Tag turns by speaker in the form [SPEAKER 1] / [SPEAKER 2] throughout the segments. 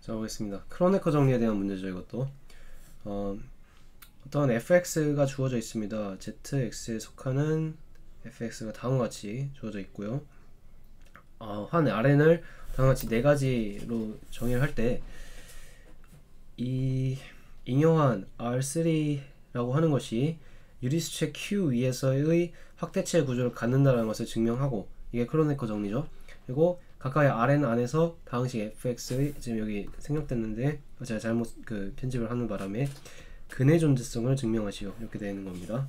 [SPEAKER 1] 자, 보겠습니다. 크로네커 정리에 대한 문제죠. 이것도 어떤 fx가 주어져 있습니다. zx에 속하는 fx가 다음과 같이 주어져 있고요. 한 rn을 다음과 같이 네 가지로 정의를 할 때 이 인용한 r3라고 하는 것이 유리수체 q 위에서의 확대체 구조를 갖는다는 것을 증명하고, 이게 크로네커 정리죠. 그리고 각각의 rn 안에서 다항식 fx의, 지금 여기 생략됐는데 제가 잘못 편집을 하는 바람에 근의 존재성을 증명하시오, 이렇게 되는 겁니다.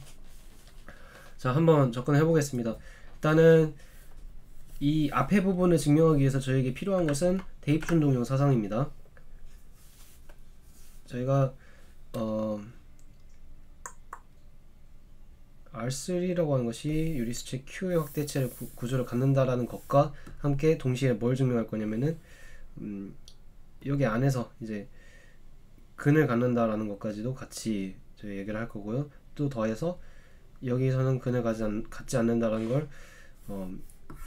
[SPEAKER 1] 자, 한번 접근해 보겠습니다. 일단은 이 앞에 부분을 증명하기 위해서 저에게 필요한 것은 대입준동형 사상입니다. 저희가 R3라고 하는 것이 유리수체 Q의 확대체를 구조를 갖는다라는 것과 함께 동시에 뭘 증명할 거냐면은 여기 안에서 이제 근을 갖는다라는 것까지도 같이 저희 얘기를 할 거고요. 또 더해서 여기서는 근을 갖지 않는다라는 걸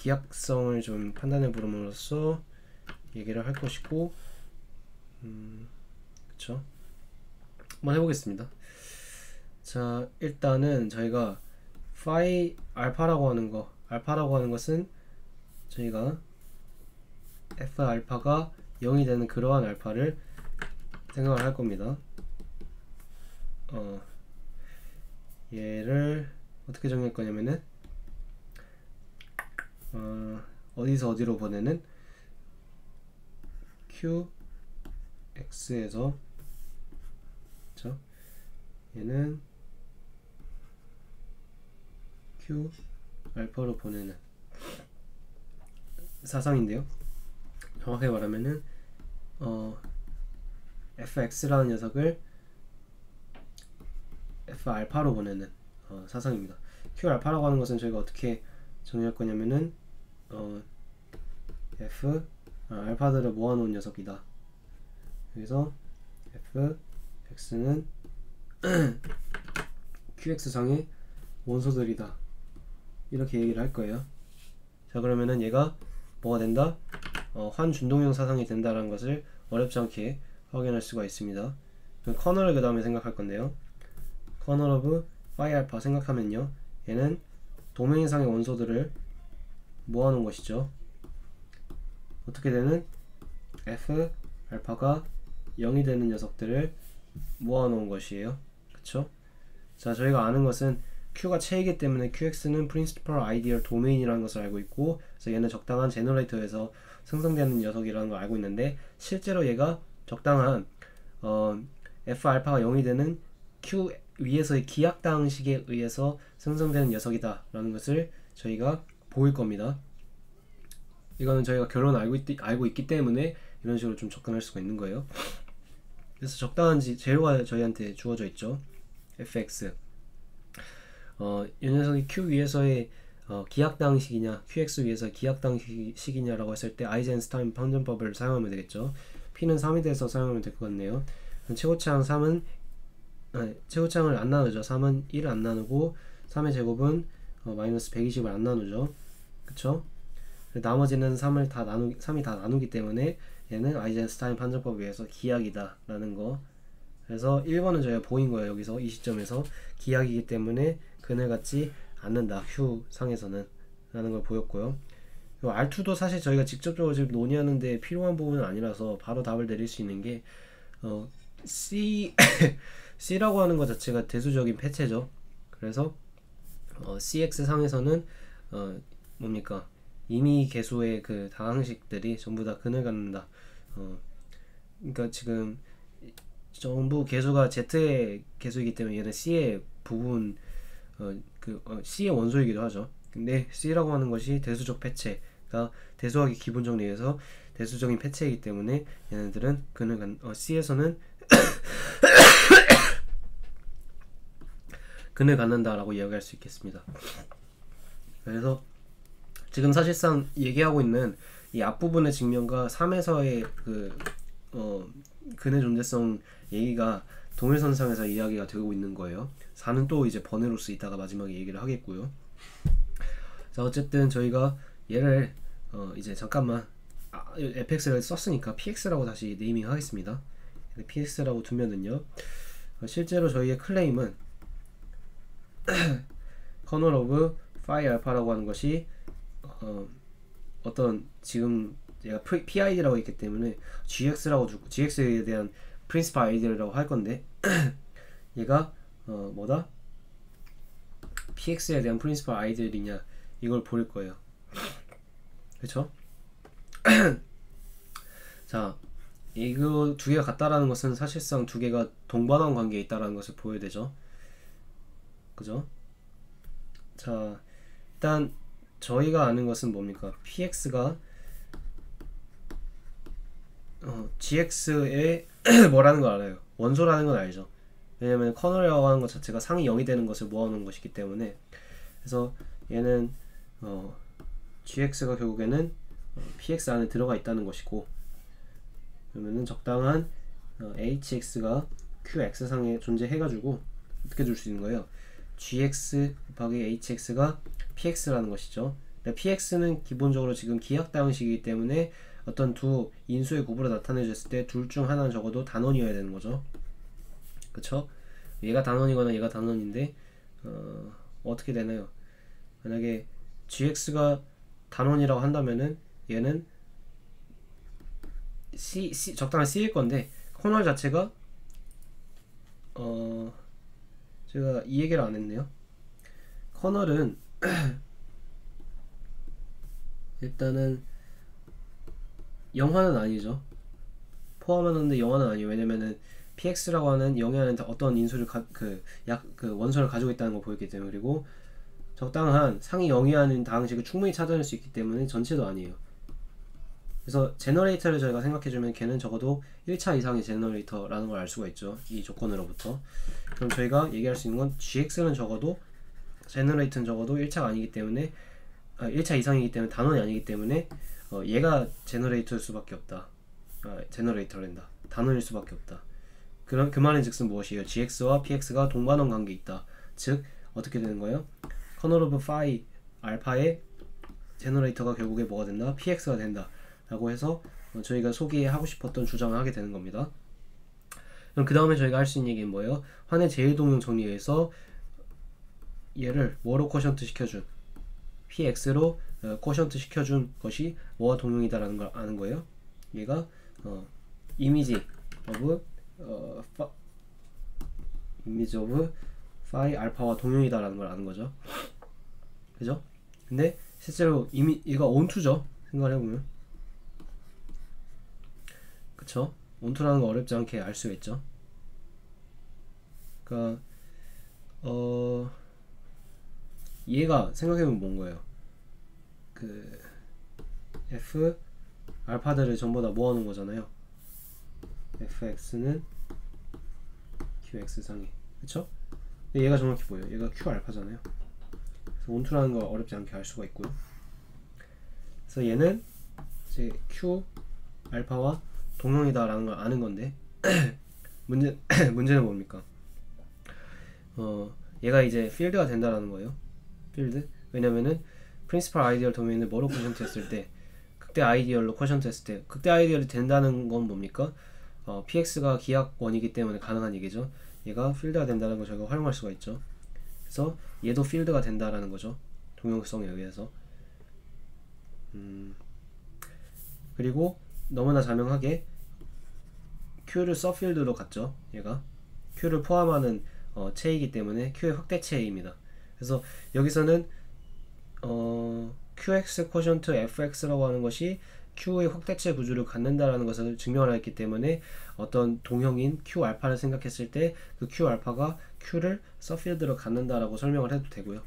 [SPEAKER 1] 기하성을 좀 판단해 보름으로써 얘기를 할 것이고, 그쵸? 한번 해보겠습니다. 자, 일단은 저희가 파이 알파라고 하는 거, 알파라고 하는 것은 저희가 f 알파가 0이 되는 그러한 알파를 생각을 할 겁니다. 얘를 어떻게 정할 거냐면은 어디서 어디로 보내는 qx에서, 그쵸? 얘는 q 알파로 보내는 사상인데요. 정확하게 말하면은 fx라는 녀석을 f 알파로 보내는 사상입니다. q 알파라고 하는 것은 저희가 어떻게 정의할 거냐면은 f 알파들을 모아놓은 녀석이다. 그래서 f x는 qx상의 원소들이다, 이렇게 얘기를 할 거예요. 자, 그러면은 얘가 뭐가 된다? 환준동형 사상이 된다라는 것을 어렵지 않게 확인할 수가 있습니다. 커널을 그 다음에 생각할 건데요. 커널 오브 파이 알파 생각하면요, 얘는 도메인상의 원소들을 모아놓은 것이죠. 어떻게 되는? f 알파가 0이 되는 녀석들을 모아놓은 것이에요. 그쵸? 자, 저희가 아는 것은 q가 체이기 때문에 qx는 principal ideal domain이라는 것을 알고 있고, 그래서 얘는 적당한 제너레이터에서 생성되는 녀석이라는 걸 알고 있는데, 실제로 얘가 적당한 f 알파가 0이 되는 q 위에서의 기하당식에 의해서 생성되는 녀석이다 라는 것을 저희가 보일 겁니다. 이거는 저희가 결론을 알고 있기 때문에 이런 식으로 좀 접근할 수가 있는 거예요. 그래서 적당한 재료가 저희한테 주어져 있죠. fx 이 녀석이 q 위에서의 기하당식이냐 qx 위에서 기하당식이냐라고 했을 때 아이젠스타인 판정법을 사용하면 되겠죠. p는 3이 돼서 사용하면 될 것 같네요. 최고차항 3은 최고차항을 안 나누죠. 3은 1을 안 나누고 3의 제곱은 마이너스 120을 안 나누죠. 그쵸? 나머지는 3이 다 나누기 때문에 얘는 아이젠스타인 판정법에 의해서 기하이다 라는 거. 그래서 1번은 저희가 보인 거예요. 여기서 이 시점에서 기하이기 때문에 근을 갖지 않는다, Q 상에서는, 라는 걸 보였고요. R2도 사실 저희가 직접적으로 지금 논의하는데 필요한 부분은 아니라서 바로 답을 내릴 수 있는 게 C라고 하는 것 자체가 대수적인 패체죠. 그래서 CX 상에서는 뭡니까? 이미 개수의 그 다항식들이 전부 다 근을 갖는다. 그러니까 지금 전부 개수가 Z의 개수이기 때문에 얘는 C의 부분 C의 원소이기도 하죠. 근데 C라고 하는 것이 대수적 패체가 대수학의 기본 정리에서 대수적인 패체이기 때문에 얘네들은 근을 C에서는 근을 갖는다라고 이야기할 수 있겠습니다. 그래서 지금 사실상 얘기하고 있는 이 앞부분의 증명과 3에서의 근의 존재성 얘기가 동일선상에서 이야기가 되고 있는 거예요. 4는 또 이제 버네로스 이따가 마지막에 얘기를 하겠고요. 자, 어쨌든 저희가 얘를 이제 잠깐만 fx를 썼으니까 px라고 다시 네이밍 하겠습니다. px라고 두면은요, 실제로 저희의 클레임은 kernel of phi alpha라고 하는 것이 어떤 지금 얘가 PID라고 있기 때문에 GX라고 주고 GX에 대한 principal id라고 할 건데 얘가 뭐다? PX에 대한 principal id이냐 이걸 볼 거예요. 그쵸? 자, 이거 두 개가 같다라는 것은 사실상 두 개가 동반한 관계에 있다라는 것을 보여야 되죠. 그죠? 자, 일단 저희가 아는 것은 뭡니까? PX가 GX에 뭐라는 걸 알아요. 원소라는 건 알죠. 왜냐면 커널이라고 하는 것 자체가 상이 0이 되는 것을 모아놓은 것이기 때문에. 그래서 얘는 GX가 결국에는 PX 안에 들어가 있다는 것이고, 그러면은 적당한 HX가 QX상에 존재해가지고 어떻게 줄 수 있는 거예요? GX 곱하기 HX가 PX라는 것이죠. PX는 기본적으로 지금 기하다항식이기 때문에 어떤 두 인수의 곱으로 나타내졌을 때 둘 중 하나는 적어도 단원이어야 되는 거죠. 그쵸? 얘가 단원이거나 얘가 단원인데 어떻게 되나요? 만약에 GX가 단원이라고 한다면은 얘는 적당한 C일 건데 커널 자체가 제가 이 얘기를 안 했네요. 커널은 일단은 영화는 아니죠. 포함하는데 영화는 아니에요. 왜냐면은 PX라고 하는 영에 하는 어떤 인수를 원소를 가지고 있다는 걸 보였기 때문에, 그리고 적당한 상위 0이 하는 다항식을 충분히 찾아낼 수 있기 때문에 전체도 아니에요. 그래서 제너레이터를 저희가 생각해주면 걔는 적어도 1차 이상의 제너레이터라는 걸 알 수가 있죠. 이 조건으로부터. 그럼 저희가 얘기할 수 있는 건 GX는 적어도 제너레이터는 적어도 1차가 아니기 때문에 1차 이상이기 때문에 단원이 아니기 때문에 얘가 제너레이터일 수밖에 없다. 제너레이터랜다. 단원일 수밖에 없다. 그럼 그 말은 즉슨 무엇이에요? GX와 PX가 동반원 관계에 있다. 즉 어떻게 되는 거예요? 커널 오브 파이 알파의 제너레이터가 결국에 뭐가 된다? PX가 된다 라고 해서 저희가 소개하고 싶었던 주장을 하게 되는 겁니다. 그럼 그 다음에 저희가 할 수 있는 얘기는 뭐예요? 환의 제1동용 정리에서 얘를 뭐로 쿼션트 시켜준 PX로 쿼션트 시켜준 것이 뭐와 동용이다라는 걸 아는 거예요. 얘가 이미지 오브 파이 알파와 동용이다라는 걸 아는 거죠. 그죠? 근데 실제로 이미 얘가 온투죠. 생각을 해보면. 그쵸? 온투라는 거 어렵지 않게 알 수가 있죠. 그러니까 얘가 생각해보면 뭔 거예요? 그 F 알파들을 전부 다 모아놓은 거잖아요. fx는 qx 상위. 그쵸? 근데 얘가 정확히 뭐예요? 얘가 q 알파잖아요. 그래서 온투라는 거 어렵지 않게 알 수가 있고요. 그래서 얘는 이제 q 알파와 동형이다라는 걸 아는 건데 문제는 뭡니까? 얘가 이제 필드가 된다라는 거예요. 필드. 왜냐면은 프린시펄 아이디얼 도메인을 뭐로 쿼션트 했을 때, 극대 아이디얼로 쿼션트 했을 때, 극대 아이디얼이 된다는 건 뭡니까? PX가 기하원이기 때문에 가능한 얘기죠. 얘가 필드가 된다는 걸 저희가 활용할 수가 있죠. 그래서 얘도 필드가 된다라는 거죠. 동용성에 의해서. 그리고 너무나 자명하게 Q를 서필드로 갔죠. 얘가 Q를 포함하는 체이기 때문에 Q의 확대체입니다. 그래서 여기서는 QX 쿼션트 FX라고 하는 것이 Q의 확대체 구조를 갖는다라는 것을 증명을 했기 때문에 어떤 동형인 Q 알파를 생각했을 때 그 Q 알파가 Q를 서필드로 갖는다라고 설명을 해도 되고요.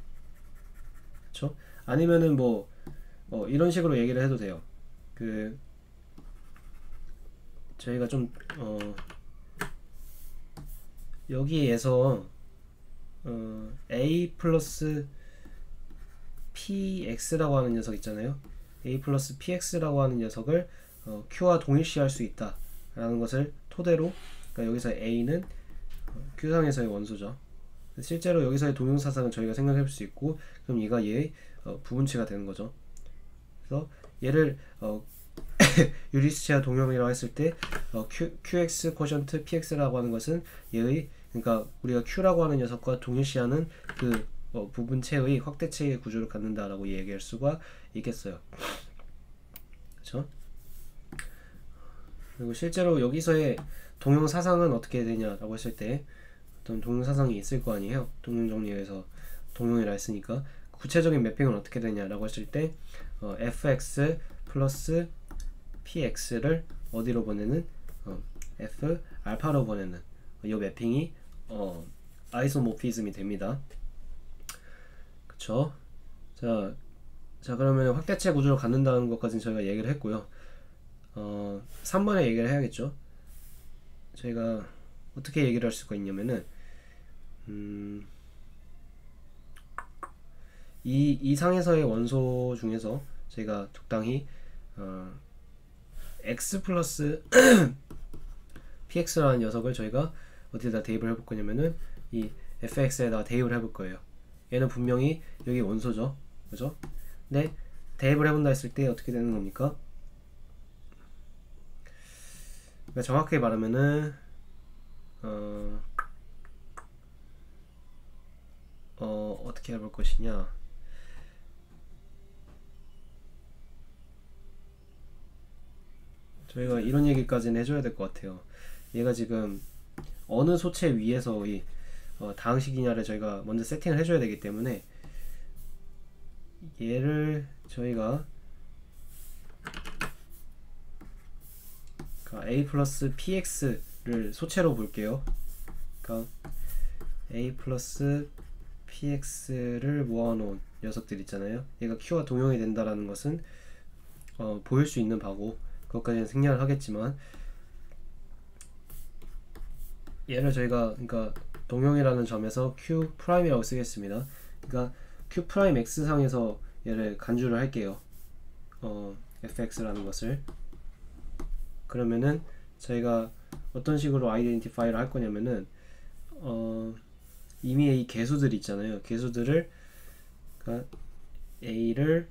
[SPEAKER 1] 그렇죠? 아니면은 뭐 이런 식으로 얘기를 해도 돼요. 그 저희가 좀 여기에서 A 플러스 PX라고 하는 녀석 있잖아요. A 플러스 PX라고 하는 녀석을 Q와 동일시할 수 있다 라는 것을 토대로, 그러니까 여기서 A는 Q상에서의 원소죠. 실제로 여기서의 동용사상은 저희가 생각해 볼 수 있고, 그럼 얘가 얘의 부분체가 되는 거죠. 그래서 얘를 유리수치와 동형이라고 했을 때 QX 코션트 PX라고 하는 것은 얘의, 그러니까 우리가 Q라고 하는 녀석과 동일시하는 그 부분체의 확대체의 구조를 갖는다라고 얘기할 수가 있겠어요. 그렇죠? 그리고 실제로 여기서의 동형 사상은 어떻게 되냐라고 했을 때 어떤 동형 사상이 있을 거 아니에요. 동형 정리에서 동형이라 했으니까 구체적인 매핑은 어떻게 되냐라고 했을 때 fx 플러스 px를 어디로 보내는 f 알파로 보내는 이 매핑이 아이소모피즘이 됩니다. 그쵸? 자 그러면 확대체 구조를 갖는다는 것까지는 저희가 얘기를 했고요. 3번에 얘기를 해야겠죠. 저희가 어떻게 얘기를 할 수가 있냐면은 이 상에서의 원소 중에서 저희가 적당히 x 플러스 px라는 녀석을 저희가 어디에다 대입을 해볼 거냐면은 이 fx에다가 대입을 해볼 거예요. 얘는 분명히 여기 원소죠, 그죠? 근데 대입을 해본다 했을 때 어떻게 되는 겁니까? 그러니까 정확하게 말하면은 어떻게 해볼 것이냐, 저희가 이런 얘기까지는 해줘야 될 것 같아요. 얘가 지금 어느 소체 위에서의 다항식이냐를 저희가 먼저 세팅을 해줘야 되기 때문에 얘를 저희가 a 플러스 px를 소체로 볼게요. 그러니까 a 플러스 px를 모아놓은 녀석들 있잖아요. 얘가 q와 동형이 된다라는 것은 보일 수 있는 바고 그것까지는 생략을 하겠지만 얘를 저희가 그러니까 동형이라는 점에서 q 프라임이라고 쓰겠습니다. 그러니까 q 프라임 x 상에서 얘를 간주를 할게요. fx라는 것을. 그러면은 저희가 어떤 식으로 아이덴티파이를 할 거냐면은 이미 이 개수들 있잖아요. 개수들을 그러니까 a를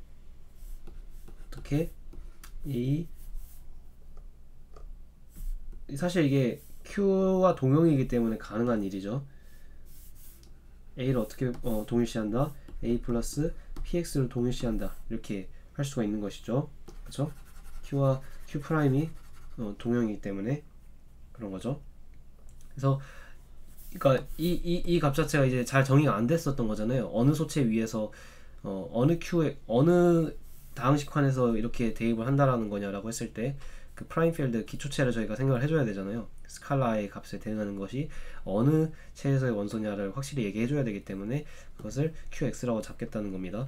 [SPEAKER 1] 어떻게 a, 사실 이게 q와 동형이기 때문에 가능한 일이죠. a를 어떻게 동일시한다? a 플러스 px를 동일시한다. 이렇게 할 수가 있는 것이죠. 그렇죠? q와 q 프라임이 동형이기 때문에 그런 거죠. 그래서 그러니까 이 값 자체가 이제 잘 정의가 안 됐었던 거잖아요. 어느 소체 위에서 어느 q에 어느 다항식환에서 이렇게 대입을 한다라는 거냐라고 했을 때 그 프라임 필드 기초체를 저희가 생각을 해줘야 되잖아요. 스칼라의 값에 대응하는 것이 어느 체에서의 원소냐를 확실히 얘기해 줘야 되기 때문에 그것을 qx라고 잡겠다는 겁니다.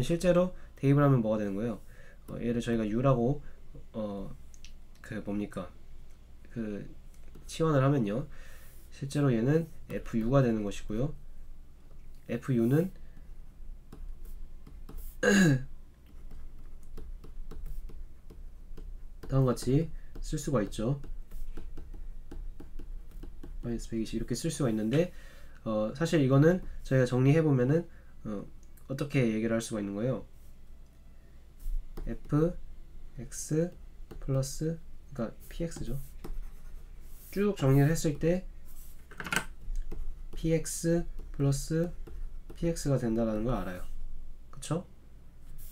[SPEAKER 1] 실제로 대입을 하면 뭐가 되는 거예요? 얘를 저희가 u라고 그 뭡니까 그 치환을 하면요, 실제로 얘는 fu가 되는 것이고요. fu는 다음같이 쓸 수가 있죠. 마이너스 120 이렇게 쓸 수가 있는데 사실 이거는 저희가 정리해보면은 어떻게 얘기를 할 수가 있는 거예요? fx 플러스 그러니까 px죠. 쭉 정리를 했을 때 px 플러스 px가 된다는 걸 알아요. 그쵸?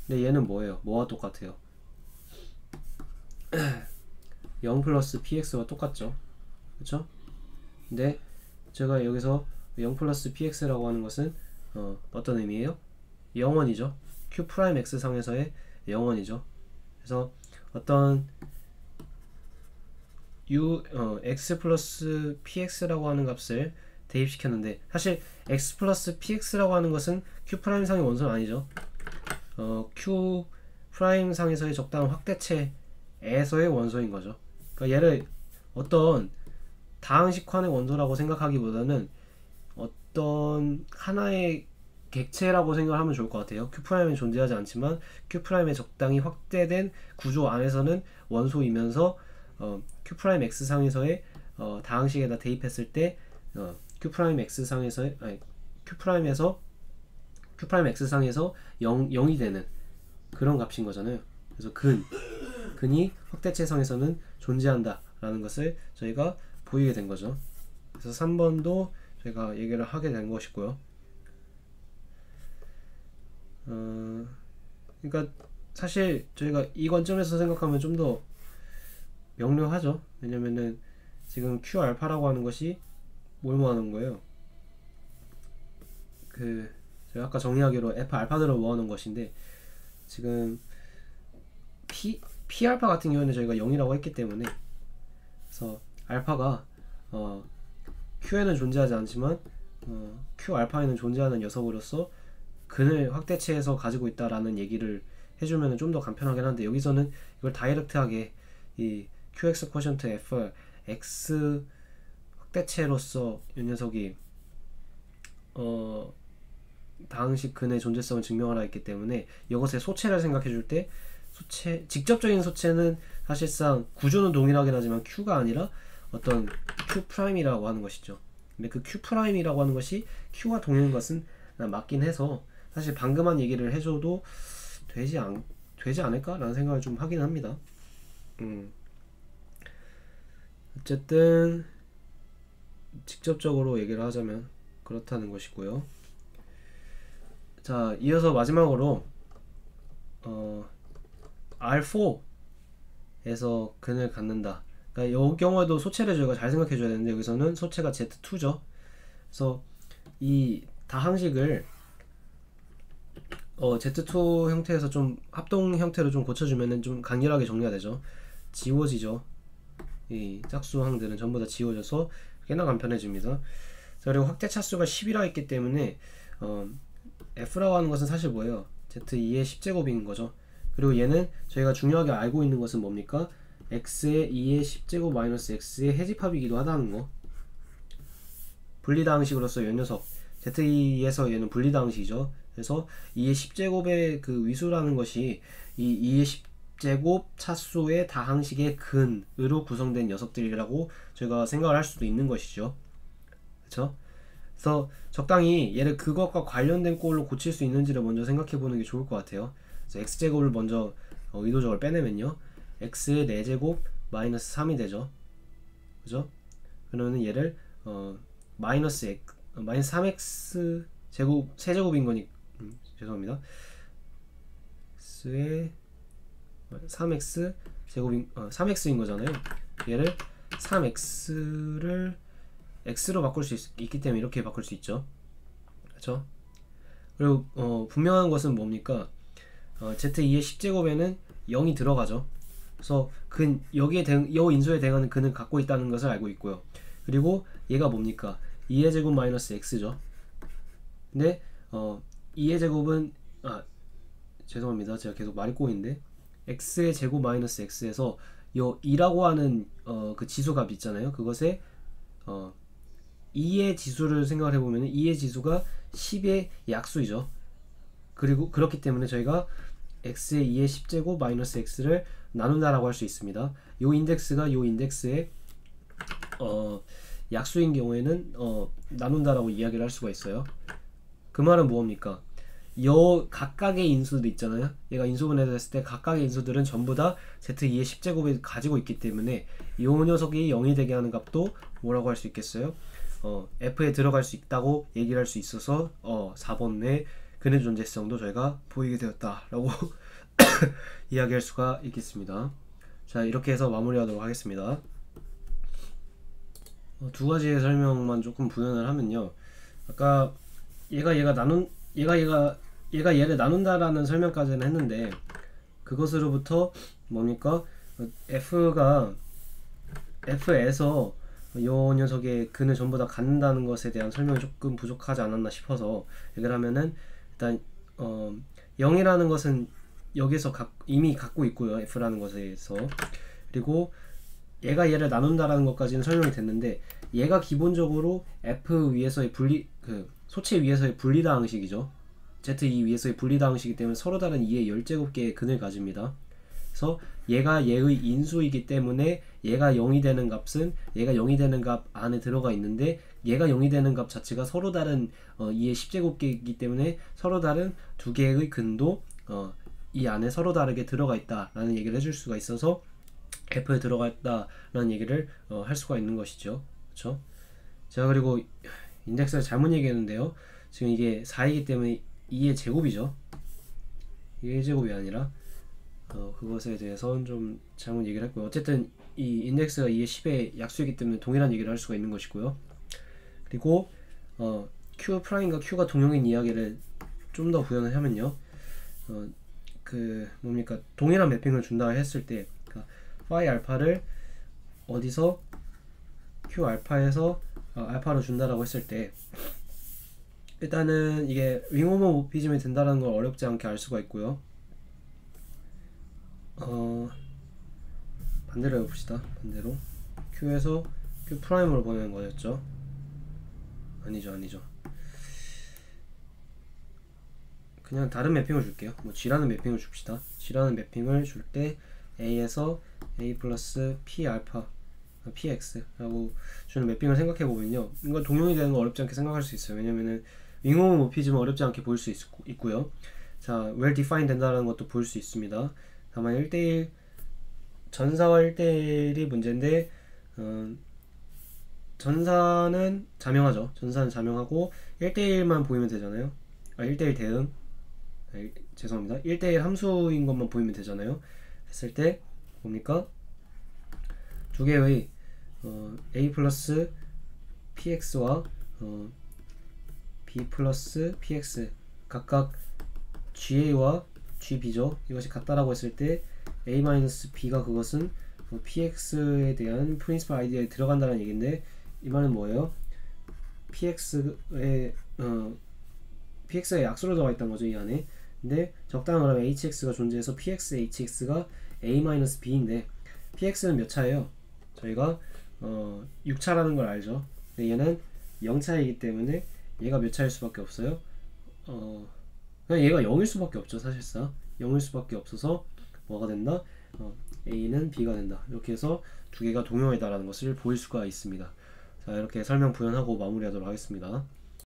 [SPEAKER 1] 근데 얘는 뭐예요? 뭐와 똑같아요? 0 플러스 px와 똑같죠. 그쵸? 근데 제가 여기서 0 플러스 px라고 하는 것은 어떤 의미예요? 0원이죠. q 프라임 x 상에서의 0원이죠. 그래서 어떤 x 플러스 px라고 하는 값을 대입시켰는데 사실 x 플러스 px라고 하는 것은 q 프라임 상의 원소는 아니죠. q 프라임 상에서의 적당한 확대체에서의 원소인 거죠. 그러니까 얘를 어떤 다항식환의 원소라고 생각하기보다는 어떤 하나의 객체라고 생각하면 좋을 것 같아요. Q'에 존재하지 않지만 Q'에 적당히 확대된 구조 안에서는 원소이면서 Q'X 상에서의 다항식에다 대입했을 때 Q'X 상에서의 Q'에서 Q'X 상에서 0이 되는 그런 값인 거잖아요. 그래서 근이 확대체성에서는 존재한다 라는 것을 저희가 보이게 된 거죠. 그래서 3번도 저희가 얘기를 하게 된 것이고요. 그러니까 사실 저희가 이 관점에서 생각하면 좀 더 명료하죠. 왜냐면은 지금 Q알파라고 하는 것이 뭘 모아놓은 거예요? 제가 아까 정리하기로 F알파들을 모아놓은 것인데, 지금 P알파 같은 경우에는 저희가 0이라고 했기 때문에, 그래서 알파가 Q에는 존재하지 않지만 Q알파에는 존재하는 녀석으로서 근을 확대체에서 가지고 있다라는 얘기를 해주면 좀 더 간편하긴 한데, 여기서는 이걸 다이렉트하게 이 QX 쿼션트 F X 확대체로서 이 녀석이 다항식 근의 존재성을 증명하라 했기 때문에, 이것의 소체를 생각해 줄 때 직접적인 소체는 사실상 구조는 동일하긴 하지만 Q가 아니라 어떤 Q'이라고 하는 것이죠. 근데 그 Q'이라고 하는 것이 Q와 동일한 것은 맞긴 해서, 사실 방금 한 얘기를 해줘도 되지 않을까? 라는 생각을 좀 하긴 합니다. 어쨌든 직접적으로 얘기를 하자면 그렇다는 것이고요. 자, 이어서 마지막으로 R4에서 근을 갖는다. 그러니까 이 경우에도 소체를 저희가 잘 생각해 줘야 되는데, 여기서는 소체가 Z2죠. 그래서 이 다항식을 Z2 형태에서 좀 합동 형태로 좀 고쳐주면은 좀 강렬하게 정리가 되죠. 지워지죠. 이 짝수항들은 전부 다 지워져서 꽤나 간편해집니다. 자, 그리고 확대 차수가 10이라 했기 때문에 F라고 하는 것은 사실 뭐예요? Z2의 10제곱인 거죠. 그리고 얘는 저희가 중요하게 알고 있는 것은 뭡니까? X의 2의 10제곱 마이너스 X의 해집합이기도 하다는 거. 분리다항식으로서 이 녀석 Z2에서 얘는 분리다항식이죠. 그래서 2의 10제곱의 그 위수라는 것이 이 2의 10제곱 차수의 다항식의 근으로 구성된 녀석들이라고 저희가 생각을 할 수도 있는 것이죠. 그렇죠? 그래서 적당히 얘를 그것과 관련된 꼴로 고칠 수 있는지를 먼저 생각해 보는 게 좋을 것 같아요. 그래서 x제곱을 먼저 의도적으로 빼내면요, x의 4제곱 마이너스 3이 되죠. 그죠? 그러면 얘를 마이너스 3x 제곱 세제곱인 거니 죄송합니다. x의 3x 제곱인 3x인 거잖아요. 얘를 3x를 x로 바꿀 수 있기 때문에 이렇게 바꿀 수 있죠. 그렇죠? 그리고 분명한 것은 뭡니까? z2의 10제곱에는 0이 들어가죠. 그래서 여기에 여 인수에 대응하는 근을 갖고 있다는 것을 알고 있고요. 그리고 얘가 뭡니까? 2의 제곱 마이너스 x죠. 근데 2의 제곱은 죄송합니다. 제가 계속 말이 꼬이는데, x의 제곱 마이너스 x에서 요 2라고 하는 그 지수값 있잖아요. 그것에 2의 지수를 생각을 해보면 2의 지수가 10의 약수이죠. 그리고 그렇기 때문에 저희가 x의 2의 10제곱 마이너스 x를 나눈다라고 할 수 있습니다. 요 인덱스가 요 인덱스의 약수인 경우에는 나눈다라고 이야기를 할 수가 있어요. 그 말은 무엇입니까? 요 각각의 인수들 있잖아요. 얘가 인수분해됐을 때 각각의 인수들은 전부 다 z2의 10제곱을 가지고 있기 때문에 요 녀석이 0이 되게 하는 값도 뭐라고 할 수 있겠어요? F에 들어갈 수 있다고 얘기를 할 수 있어서 4번의 근의 존재성도 저희가 보이게 되었다라고 이야기할 수가 있겠습니다. 자, 이렇게 해서 마무리하도록 하겠습니다. 두 가지의 설명만 조금 부연을 하면요, 아까 얘가 얘를 나눈다라는 설명까지는 했는데, 그것으로부터 뭡니까? F에서 요 녀석의 근을 전부 다 갖는다는 것에 대한 설명이 조금 부족하지 않았나 싶어서 얘기를 하면은, 일단 0이라는 것은 여기서 이미 갖고 있고요, F라는 것에서. 그리고 얘가 얘를 나눈다라는 것까지는 설명이 됐는데, 얘가 기본적으로 F 위에서의 소체 위에서의 분리다항식이죠. Z2 위에서의 분리다항식이기 때문에 서로 다른 2의 10제곱개의 근을 가집니다. 그래서 얘가 얘의 인수이기 때문에 얘가 0이 되는 값은 얘가 0이 되는 값 안에 들어가 있는데, 얘가 0이 되는 값 자체가 서로 다른 2의 10제곱개이기 때문에 서로 다른 두 개의 근도 이 안에 서로 다르게 들어가 있다라는 얘기를 해줄 수가 있어서 F에 들어가 있다라는 얘기를 할 수가 있는 것이죠. 그렇죠? 자, 그리고 인덱스를 잘못 얘기했는데요. 지금 이게 4이기 때문에 2의 제곱이죠. 2의 제곱이 아니라 그것에 대해서는 좀 잘못 얘기를 했고요. 어쨌든 이 인덱스가 2의 10의 약수이기 때문에 동일한 얘기를 할 수가 있는 것이고요. 그리고 Q 프라임과 Q가 동형인 이야기를 좀 더 구현을 하면요. 그 뭡니까? 동일한 매핑을 준다 했을 때 그러니까 파이 알파를 어디서 Q 알파에서 알파로 준다라고 했을 때 일단은 이게 윙호모모피즘이 된다는 걸 어렵지 않게 알 수가 있고요. 반대로 해봅시다. 반대로 Q에서 Q 프라임으로 보내는 거였죠. 아니죠. 그냥 다른 매핑을 줄게요. 뭐 G라는 매핑을 줍시다. G라는 매핑을 줄 때 A에서 A 플러스 P 알파 PX라고 주는 매핑을 생각해 보면요. 이거 동용이 되는 거 어렵지 않게 생각할 수 있어요. 왜냐면은 윙호모모피즘은 어렵지 않게 보일 수 있고요. 자, well defined 된다는 것도 볼 수 있습니다. 다만 1대1 전사와 1대1이 문제인데 전사는 자명하죠. 전사는 자명하고 1대1만 보이면 되잖아요. 1대1 대응 죄송합니다. 1대1 함수인 것만 보이면 되잖아요. 했을 때 뭡니까? 두 개의 A 플러스 PX와 B 플러스 PX 각각 GA와 GB죠. 이것이 같다라고 했을 때 A 마이너스 B가 그것은 PX에 대한 프린시플 아이디어에 들어간다는 얘기인데 이 말은 뭐예요? PX의 약수로 들어가 있다는 거죠, 이 안에. 근데 적당히 말하면 HX가 존재해서 PX, HX가 A 마이너스 B인데 PX는 몇 차예요? 저희가 6차라는 걸 알죠. 근데 얘는 0차이기 때문에 얘가 몇 차일 수밖에 없어요. 그냥 얘가 0일 수밖에 없죠. 사실상 0일 수밖에 없어서 뭐가 된다? A는 B가 된다. 이렇게 해서 두 개가 동형이다라는 것을 보일 수가 있습니다. 자, 이렇게 설명 부연하고 마무리하도록 하겠습니다.